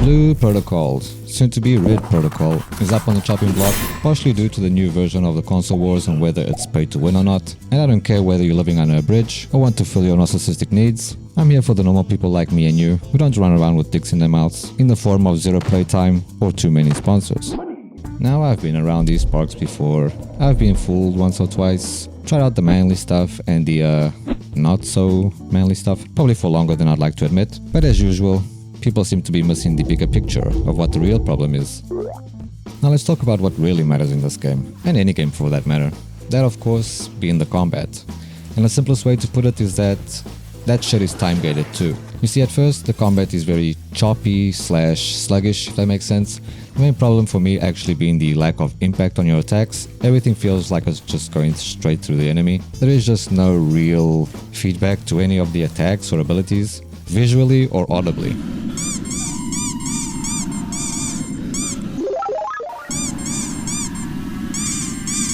Blue Protocols, soon to be Red Protocol, is up on the chopping block, partially due to the new version of the console wars and whether it's pay to win or not. And I don't care whether you're living under a bridge or want to fill your narcissistic needs. I'm here for the normal people like me and you who don't run around with dicks in their mouths in the form of zero playtime or too many sponsors. Now, I've been around these parks before. I've been fooled once or twice, tried out the manly stuff and the not so manly stuff, probably for longer than I'd like to admit, but as usual, people seem to be missing the bigger picture of what the real problem is. Now let's talk about what really matters in this game, and any game for that matter. That of course being the combat. And the simplest way to put it is that shit is time gated too. You see, at first the combat is very choppy / sluggish, if that makes sense. The main problem for me actually being the lack of impact on your attacks. Everything feels like it's just going straight through the enemy. There is just no real feedback to any of the attacks or abilities, visually or audibly.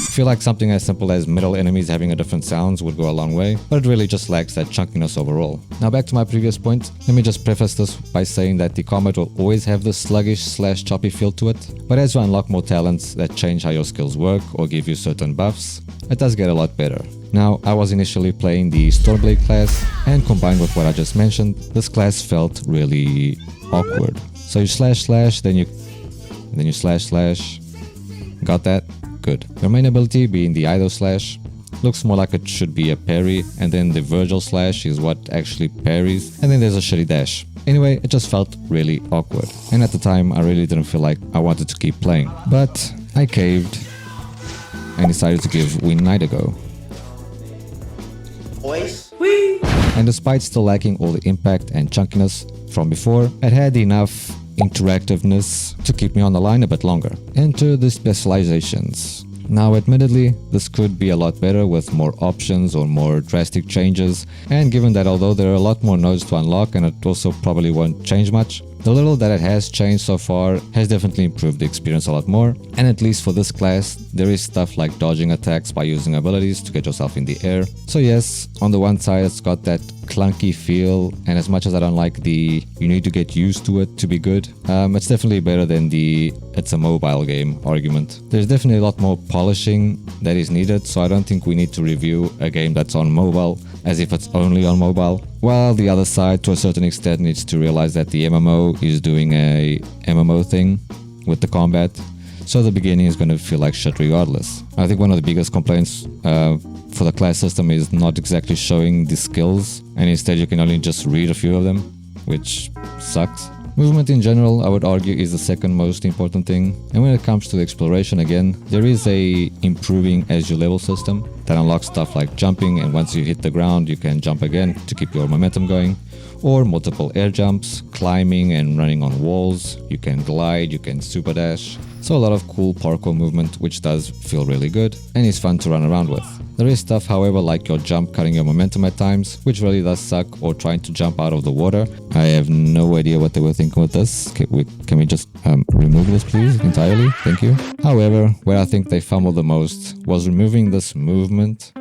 I feel like something as simple as middle enemies having a different sounds would go a long way, but it really just lacks that chunkiness overall. Now back to my previous point, let me just preface this by saying that the combat will always have this sluggish / choppy feel to it, but as you unlock more talents that change how your skills work or give you certain buffs, it does get a lot better. Now, I was initially playing the Stormblade class, and combined with what I just mentioned, this class felt really awkward. So you // then you //. Got that? Good. Your main ability being the Ido slash looks more like it should be a parry, and then the Virgil slash is what actually parries, and then there's a shitty dash. Anyway, it just felt really awkward, and at the time I really didn't feel like I wanted to keep playing. But I caved and decided to give Win Knight a go. Boys. Whee! And despite still lacking all the impact and chunkiness from before, it had enough interactiveness to keep me on the line a bit longer. Enter the specializations. Now admittedly, this could be a lot better with more options or more drastic changes, and given that although there are a lot more nodes to unlock and it also probably won't change much, the little that it has changed so far has definitely improved the experience a lot more, and at least for this class, there is stuff like dodging attacks by using abilities to get yourself in the air. So yes, on the one side it's got that clunky feel, and as much as I don't like the you need to get used to it to be good, it's definitely better than the it's a mobile game argument. There's definitely a lot more polishing that is needed, so I don't think we need to review a game that's on mobile as if it's only on mobile, while the other side to a certain extent needs to realize that the MMO is doing a MMO thing with the combat, so the beginning is going to feel like shit regardless. I think one of the biggest complaints for the class system is not exactly showing the skills, and instead you can only just read a few of them, which sucks. Movement in general, I would argue, is the second most important thing, and when it comes to the exploration again, there is a improving as you level system that unlocks stuff like jumping, and once you hit the ground you can jump again to keep your momentum going, or multiple air jumps, climbing and running on walls, you can glide, you can super dash. So a lot of cool parkour movement which does feel really good and is fun to run around with. There is stuff however like your jump cutting your momentum at times, which really does suck, or trying to jump out of the water. I have no idea what they were thinking with this. Can we just remove this please entirely? Thank you. However, where I think they fumbled the most was removing this movement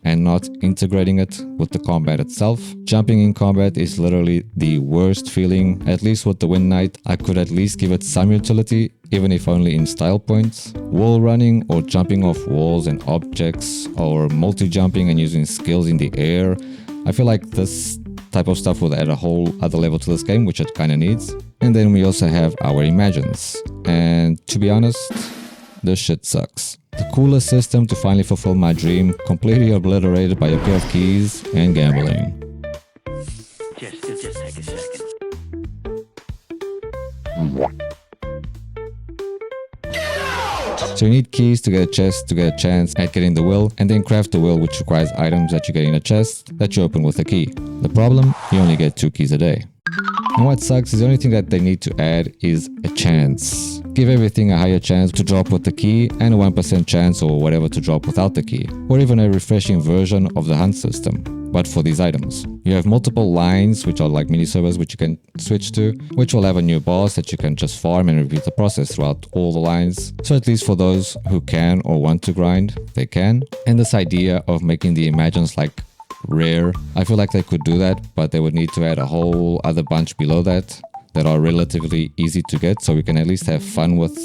and not integrating it with the combat itself. Jumping in combat is literally the worst feeling. At least with the Win Knight, I could at least give it some utility, even if only in style points. Wall running or jumping off walls and objects, or multi-jumping and using skills in the air. I feel like this type of stuff will add a whole other level to this game, which it kinda needs. And then we also have our imagines. And to be honest, this shit sucks. The coolest system to finally fulfill my dream, completely obliterated by a pair of keys and gambling. Just take a second. So you need keys to get a chest to get a chance at getting the will, and then craft the will, which requires items that you get in a chest that you open with a key. The problem? You only get 2 keys a day. And what sucks is the only thing that they need to add is a chance. Give everything a higher chance to drop with the key and a 1% chance or whatever to drop without the key, or even a refreshing version of the hunt system, but for these items. You have multiple lines, which are like mini servers which you can switch to, which will have a new boss that you can just farm and repeat the process throughout all the lines. So at least for those who can or want to grind, they can. And this idea of making the imagines like rare, I feel like they could do that, but they would need to add a whole other bunch below that that are relatively easy to get, so we can at least have fun with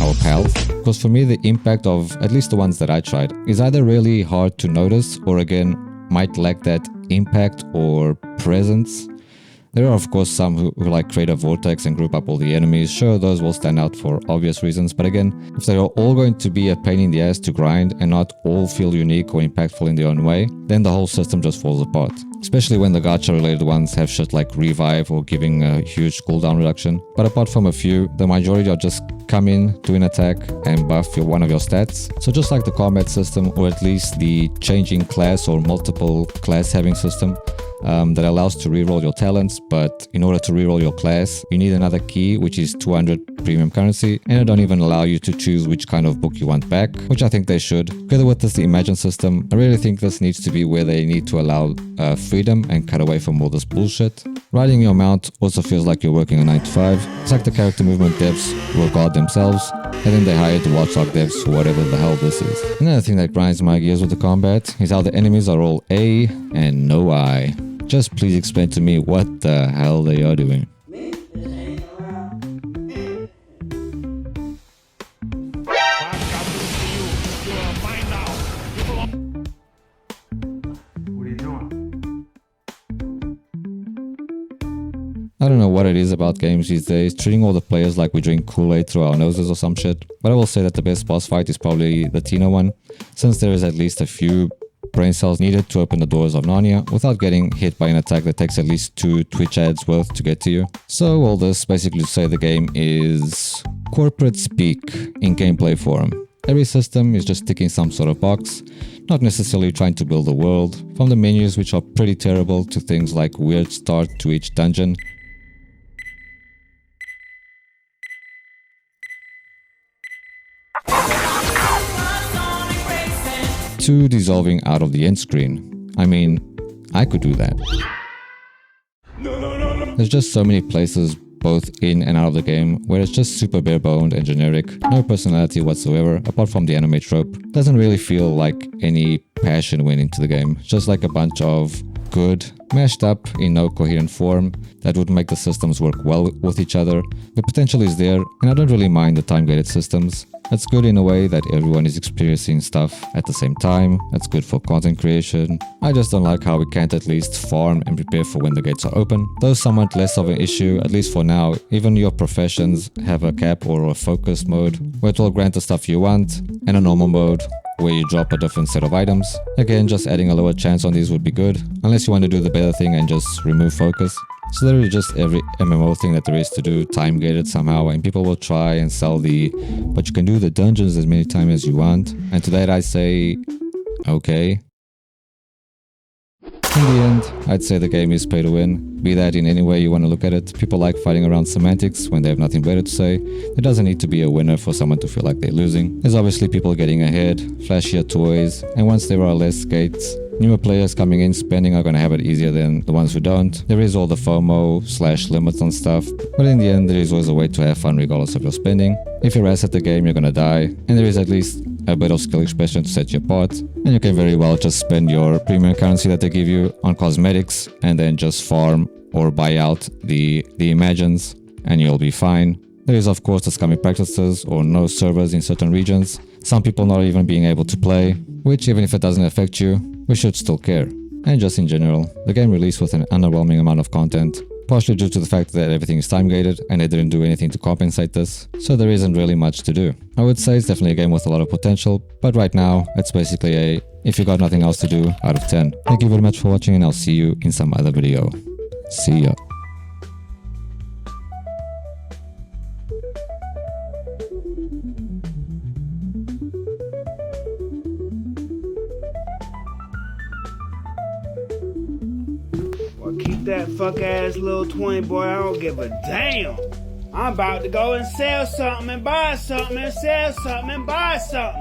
our pals. Because for me, the impact of at least the ones that I tried is either really hard to notice or again might lack that impact or presence. There are of course some who like create a vortex and group up all the enemies. Sure, those will stand out for obvious reasons, but again, if they are all going to be a pain in the ass to grind and not all feel unique or impactful in their own way, then the whole system just falls apart. Especially when the gacha related ones have shit like revive or giving a huge cooldown reduction. But apart from a few, the majority are just come in, do an attack and buff one of your stats. So just like the combat system, or at least the changing class or multiple class having system, that allows to reroll your talents, but in order to reroll your class, you need another key, which is 200 premium currency, and it don't even allow you to choose which kind of book you want back, which I think they should. Together with this, the Imagine system, I really think this needs to be where they need to allow freedom and cut away from all this bullshit. Riding your mount also feels like you're working a 9 to 5. It's like the character movement devs will guard themselves, and then they hired the watchdog devs for whatever the hell this is. Another thing that grinds my gears with the combat is how the enemies are all A and no I. Just please explain to me what the hell they are doing. I don't know what it is about games these days, treating all the players like we drink Kool-Aid through our noses or some shit, but I will say that the best boss fight is probably the Tina one, since there is at least a few brain cells needed to open the doors of Narnia without getting hit by an attack that takes at least 2 Twitch ads worth to get to you. So all this basically to say the game is corporate speak in gameplay form. Every system is just ticking some sort of box, not necessarily trying to build a world, from the menus which are pretty terrible to things like weird start to each dungeon. To dissolving out of the end screen. I mean, I could do that. There's just so many places both in and out of the game where it's just super bare-boned and generic, no personality whatsoever apart from the anime trope. Doesn't really feel like any passion went into the game, just like a bunch of good mashed up in no coherent form that would make the systems work well with each other. The potential is there, and I don't really mind the time-gated systems. It's good in a way that everyone is experiencing stuff at the same time. It's good for content creation. I just don't like how we can't at least farm and prepare for when the gates are open. Though somewhat less of an issue, at least for now, even your professions have a cap or a focus mode where it will grant the stuff you want, and a normal mode where you drop a different set of items. Again, just adding a lower chance on these would be good, unless you want to do the better thing and just remove focus. So literally just every MMO thing that there is to do, time gated somehow, and people will try and sell but you can do the dungeons as many times as you want. And to that I say, okay. In the end, I'd say the game is pay to win, be that in any way you want to look at it. People like fighting around semantics when they have nothing better to say. There doesn't need to be a winner for someone to feel like they're losing. There's obviously people getting ahead, flashier toys, and once there are less gates, newer players coming in spending are going to have it easier than the ones who don't. There is all the FOMO / limits on stuff, but in the end there is always a way to have fun regardless of your spending. If you're ass at the game, you're going to die, and there is at least a bit of skill expression to set you apart, and you can very well just spend your premium currency that they give you on cosmetics and then just farm or buy out the Imagines and you'll be fine. There is of course the scummy practices or no servers in certain regions, some people not even being able to play, which even if it doesn't affect you, we should still care. And just in general, the game released with an underwhelming amount of content, partially due to the fact that everything is time gated and they didn't do anything to compensate this, so there isn't really much to do. I would say it's definitely a game with a lot of potential, but right now it's basically a if you got nothing else to do out of 10. Thank you very much for watching and I'll see you in some other video. See ya. Keep that fuck ass little 20, boy. I don't give a damn. I'm about to go and sell something and buy something and sell something and buy something.